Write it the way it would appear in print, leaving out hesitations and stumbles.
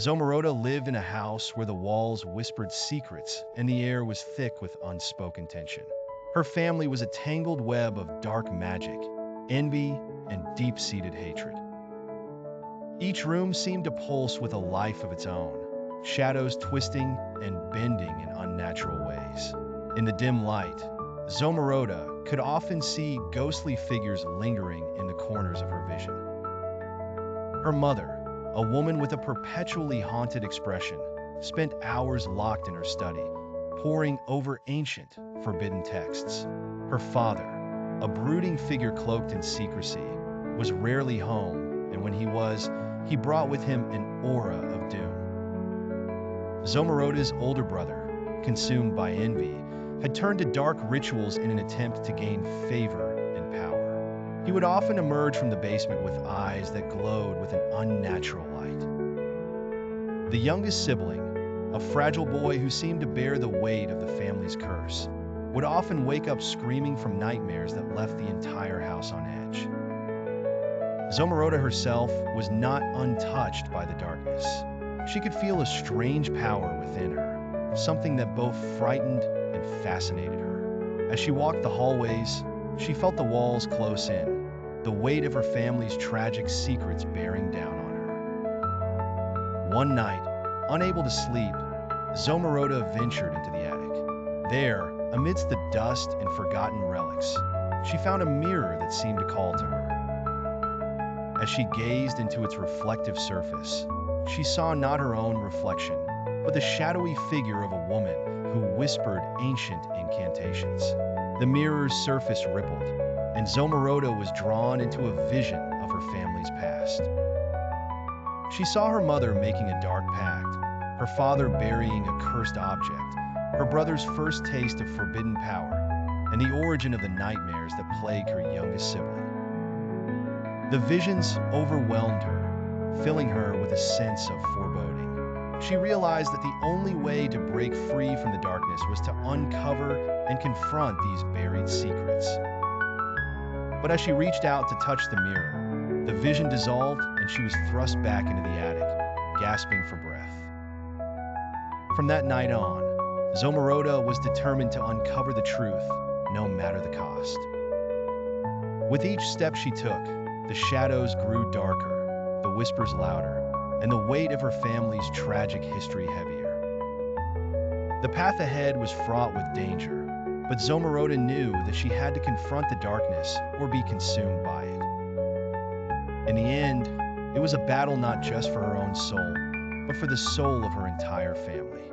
Zomoroda lived in a house where the walls whispered secrets and the air was thick with unspoken tension. Her family was a tangled web of dark magic, envy, and deep-seated hatred. Each room seemed to pulse with a life of its own, shadows twisting and bending in unnatural ways. In the dim light, Zomoroda could often see ghostly figures lingering in the corners of her vision. Her mother, a woman with a perpetually haunted expression, spent hours locked in her study, poring over ancient, forbidden texts. Her father, a brooding figure cloaked in secrecy, was rarely home, and when he was, he brought with him an aura of doom. Zomoroda's older brother, consumed by envy, had turned to dark rituals in an attempt to gain favor and power. He would often emerge from the basement with eyes that glowed with an unnatural light. The youngest sibling, a fragile boy who seemed to bear the weight of the family's curse, would often wake up screaming from nightmares that left the entire house on edge. Zomoroda herself was not untouched by the darkness. She could feel a strange power within her, something that both frightened and fascinated her. As she walked the hallways, she felt the walls close in, the weight of her family's tragic secrets bearing down on her. One night, unable to sleep, Zomoroda ventured into the attic. There, amidst the dust and forgotten relics, she found a mirror that seemed to call to her. As she gazed into its reflective surface, she saw not her own reflection, but the shadowy figure of a woman who whispered ancient incantations. The mirror's surface rippled, and Zomoroda was drawn into a vision of her family's past. She saw her mother making a dark pact, her father burying a cursed object, her brother's first taste of forbidden power, and the origin of the nightmares that plagued her youngest sibling. The visions overwhelmed her, filling her with a sense of foreboding. She realized that the only way to break free from the darkness was to uncover and confront these buried secrets. But as she reached out to touch the mirror, the vision dissolved and she was thrust back into the attic, gasping for breath. From that night on, Zomoroda was determined to uncover the truth, no matter the cost. With each step she took, the shadows grew darker, the whispers louder, and the weight of her family's tragic history heavier. The path ahead was fraught with danger, but Zomoroda knew that she had to confront the darkness or be consumed by it. In the end, it was a battle not just for her own soul, but for the soul of her entire family.